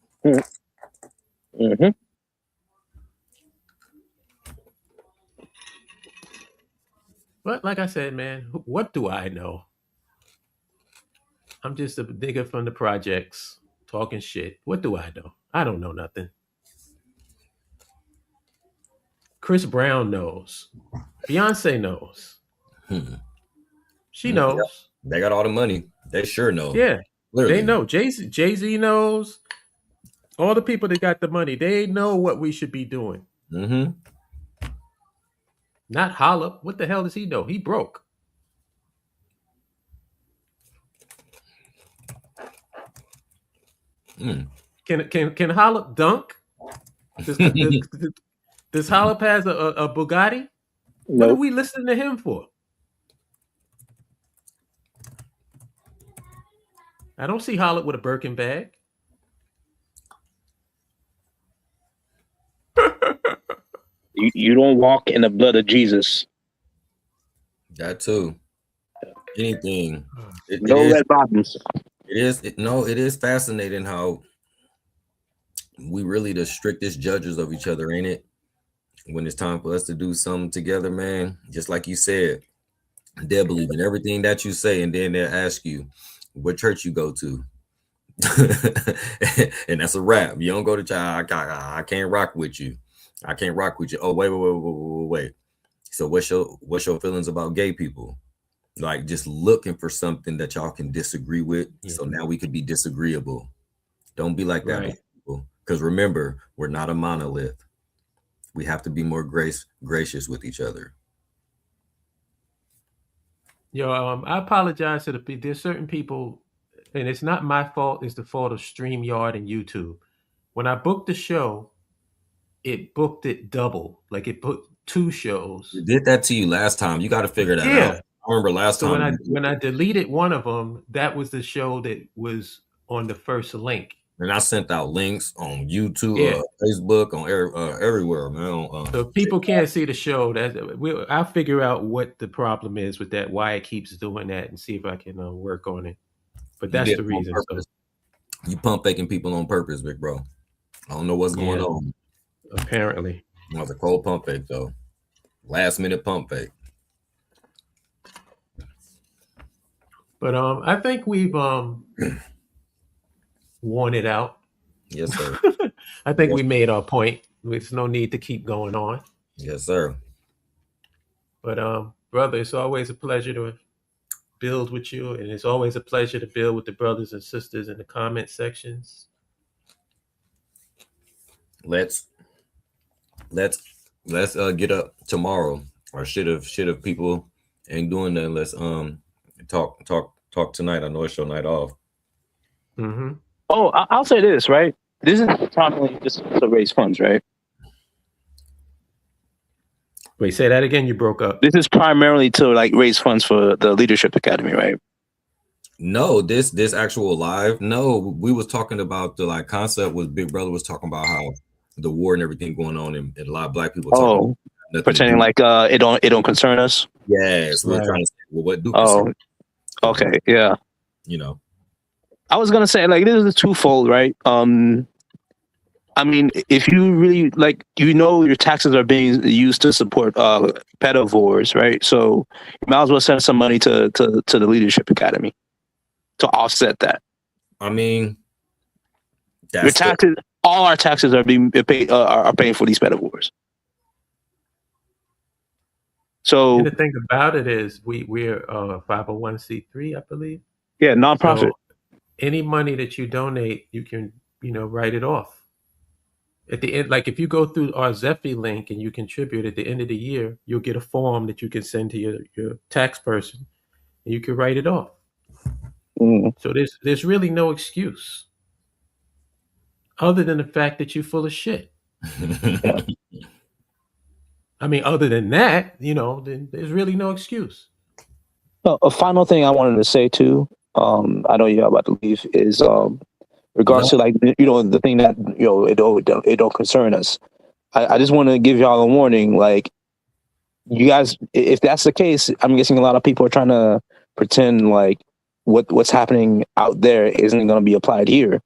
Mm-hmm. But like I said, man, what do I know? I'm just a nigga from the projects talking shit. What do I know? I don't know nothing. Chris Brown knows. Beyonce knows. She knows. They got all the money. They sure know. Yeah. Literally. They know. Jay-Z knows. All the people that got the money, they know what we should be doing. Mm-hmm. Not Holla. What the hell does he know? He broke. Can Holla dunk? Does Holla pass a Bugatti? Nope. What are we listening to him for? I don't see Holla with a Birkin bag. You don't walk in the blood of Jesus. That too. Anything. Red bottoms. It is fascinating how we really the strictest judges of each other, ain't it? When it's time for us to do something together, man, just like you said, they'll believe in everything that you say, and then they'll ask you what church you go to. And that's a wrap. You don't go to church, I can't rock with you. I can't rock with you. Oh, wait. So what's your feelings about gay people? Like just looking for something that y'all can disagree with. Yeah. So now we could be disagreeable. Don't be like that, Right. people. Because remember, we're not a monolith. We have to be more gracious with each other. Yo, I apologize to there's certain people, and it's not my fault. It's the fault of StreamYard and YouTube. When I booked the show, it booked it double. Like it put 2 shows. It did that to you last time. You got to figure that out. Yeah. I remember last So time. when I deleted one of them, that was the show that was on the first link. And I sent out links on YouTube, Yeah. Facebook, on everywhere, man. So if people can't see the show, I'll figure out what the problem is with that, why it keeps doing that, and see if I can work on it. But that's the reason. So. You pump faking people on purpose, big bro. I don't know what's going on. Apparently. It was a cold pump fake, though. Last minute pump fake. But I think we've worn it out. Yes, sir. I think we made our point. There's no need to keep going on. Yes, sir. But brother, it's always a pleasure to build with you, and it's always a pleasure to build with the brothers and sisters in the comment sections. Let's get up tomorrow. Or should have people ain't doing that. Let's talk tonight. I know it's your night off. Mm-hmm. Oh, I'll say this, right? This is primarily just to raise funds, right? Wait, say that again. You broke up. This is primarily to like raise funds for the Leadership Academy, right? No, this actual live. No, we was talking about the like concept. Was Big Brother was talking about how the war and everything going on, and a lot of black people. Oh, pretending like it don't concern us. Yes, we're trying to say, well, what do? Oh, okay, yeah. You know, I was gonna say like this is twofold, right? I mean, if you really like, your taxes are being used to support pedivores, right? So you might as well send some money to the Leadership Academy to offset that. I mean, your taxes, all our taxes are being paid, are paying for these pedivores. So and the thing about it is, we're 501c3, I believe. Yeah, nonprofit. So any money that you donate, you can write it off. At the end, like if you go through our Zephy link and you contribute at the end of the year, you'll get a form that you can send to your tax person, and you can write it off. So there's really no excuse other than the fact that you're full of shit. I mean, other than that, then there's really no excuse. A final thing I wanted to say too, I know you're about to leave, is regards to like the thing that it don't concern us. I just want to give y'all a warning. Like, you guys, if that's the case, I'm guessing a lot of people are trying to pretend like what's happening out there isn't going to be applied here.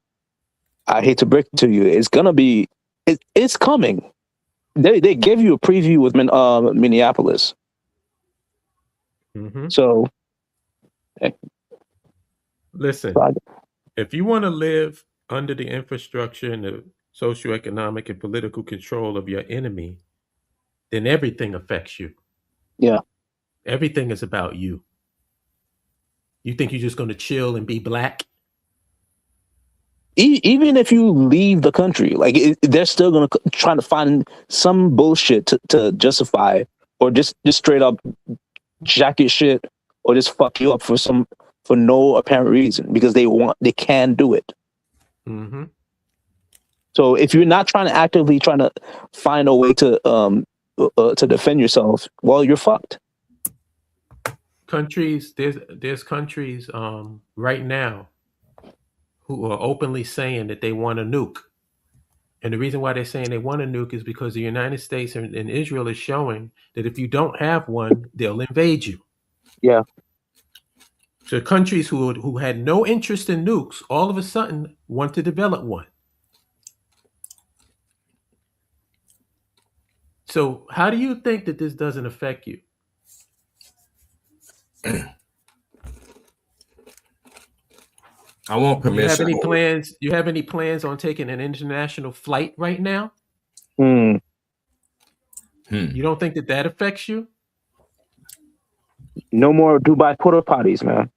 I hate to break it to you, it's gonna be. It's coming. They gave you a preview with Minneapolis. Mm-hmm. So, listen. If you want to live under the infrastructure and the socioeconomic and political control of your enemy, then everything affects you. Yeah. Everything is about you. You think you're just going to chill and be black? Even if you leave the country, like they're still going to try to find some bullshit to justify, or just straight up jack your shit, or just fuck you up for no apparent reason, because they can do it. Mm-hmm. So if you're not actively trying to find a way to defend yourself, well, you're fucked. Countries, there's countries right now who are openly saying that they want a nuke. And the reason why they're saying they want a nuke is because the United States and Israel is showing that if you don't have one, they'll invade you. Yeah. So countries who had no interest in nukes all of a sudden want to develop one. So how do you think that this doesn't affect you? I want permission. You have any plans on taking an international flight right now? You don't think that affects you? No more Dubai porta potties, man.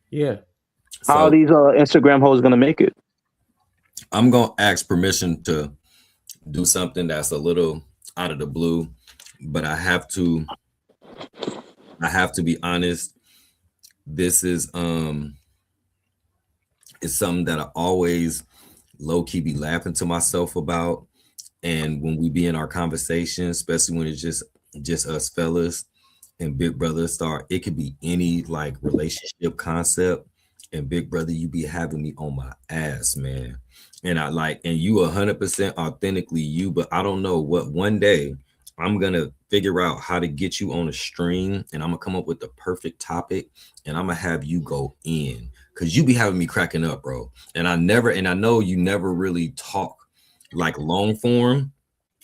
Yeah. How are these Instagram hoes gonna make it? I'm gonna ask permission to do something that's a little out of the blue, but I have to be honest. This is it's something that I always low-key be laughing to myself about. And when we be in our conversation, especially when it's just us fellas and Big Brother start, it could be any like relationship concept. And Big Brother, you be having me on my ass, man. And you 100% authentically you, but I don't know what one day I'm gonna figure out how to get you on a stream, and I'm gonna come up with the perfect topic, and I'm gonna have you go in, cause you be having me cracking up, bro. And I know you never really talk like long form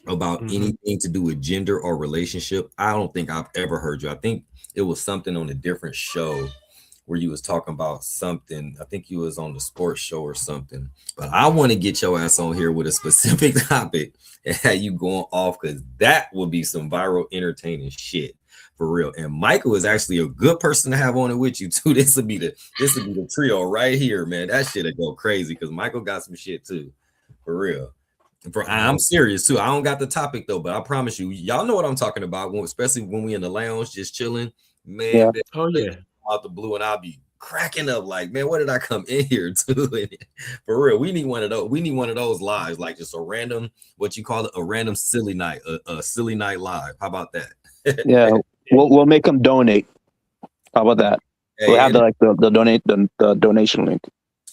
about anything to do with gender or relationship. I don't think I've ever heard you. I think it was something on a different show where you was talking about something. I think you was on the sports show or something. But I want to get your ass on here with a specific topic and have you going off, because that will be some viral entertaining shit for real. And Michael is actually a good person to have on it with you too. This would be the trio right here, man. That shit'll go crazy because Michael got some shit too, for real. I'm serious too. I don't got the topic though, but I promise you, y'all know what I'm talking about. Especially when we in the lounge just chilling, man. Yeah. Oh yeah. Out the blue, and I'll be cracking up like, man, what did I come in here to? For real, we need one of those. We need one of those lives, like just a random, what you call it, a random silly night, a silly night live. How about that? Yeah, we'll make them donate. How about that? Hey, we'll have the donation link.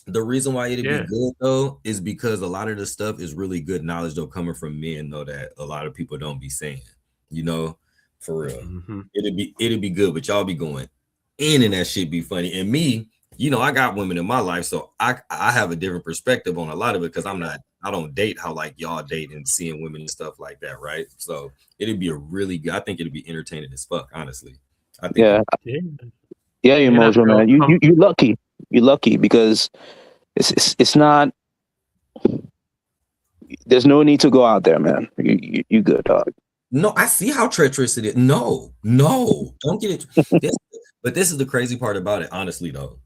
The reason why it'd be good though is because a lot of the stuff is really good knowledge though, coming from men though, that a lot of people don't be saying, you know, for real. It'd be good, but y'all be going in, and that shit be funny. And me, you know, I got women in my life, so I have a different perspective on a lot of it, because I don't date how like y'all date and seeing women and stuff like that, right? So it'd be I think it'd be entertaining as fuck, honestly. I think you're emotional, man. You lucky. You're lucky because it's not. There's no need to go out there, man. You good, dog. No, I see how treacherous it is. No, don't get it. But this is the crazy part about it, honestly, though,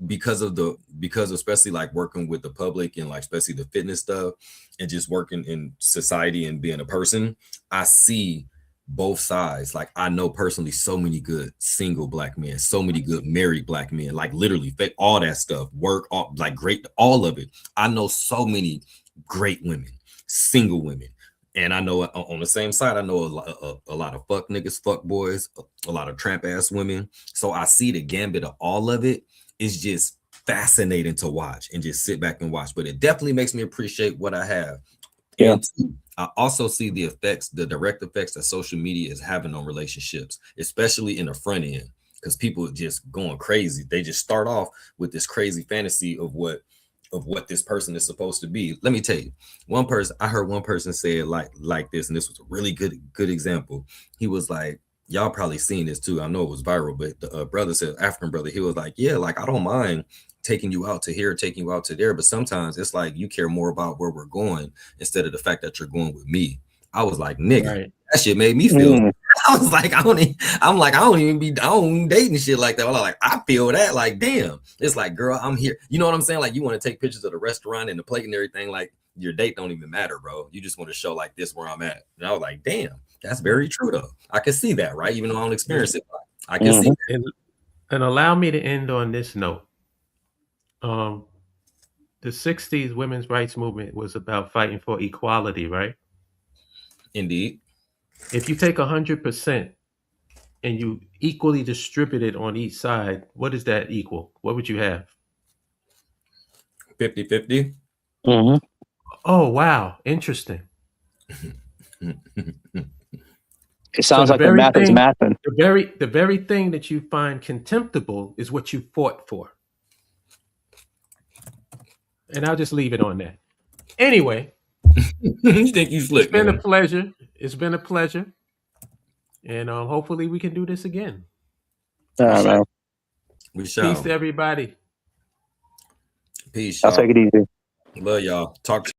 because especially like working with the public and like especially the fitness stuff and just working in society and being a person, I see both sides. Like I know personally so many good single black men, so many good married black men, like literally all that stuff, work, like great, all of it. I know so many great women, single women. And I know on the same side, I know a lot of fuck niggas, fuck boys, a lot of tramp ass women. So I see the gambit of all of it. It's just fascinating to watch and just sit back and watch. But it definitely makes me appreciate what I have. Yeah. And I also see the direct effects that social media is having on relationships, especially in the front end, because people are just going crazy. They just start off with this crazy fantasy of what this person is supposed to be. Let me tell you, I heard one person say it like this, and this was a really good example. He was like, y'all probably seen this too. I know it was viral, but the brother said, African brother, he was like, yeah, like I don't mind taking you out to here, taking you out to there, but sometimes it's like you care more about where we're going instead of the fact that you're going with me. I was like, nigga, right. That shit made me feel. I was like, I don't even date and shit like that. I'm like, I feel that, like, damn. It's like, girl, I'm here. You know what I'm saying? Like, you want to take pictures of the restaurant and the plate and everything. Like, your date don't even matter, bro. You just want to show like this where I'm at. And I was like, damn, that's very true though. I can see that, right? Even though I don't experience it, I can see that. And allow me to end on this note. The 60s women's rights movement was about fighting for equality, right? Indeed. If you take 100% and you equally distribute it on each side, what does that equal? What would you have? 50-50. Mm-hmm. Oh, wow. Interesting. It sounds like the math is mathing. The very thing that you find contemptible is what you fought for. And I'll just leave it on that. Anyway. You think you slick? It's been a pleasure. It's been a pleasure. And hopefully we can do this again. We shall. Peace to everybody. Peace. I'll take it easy. Love y'all. Talk to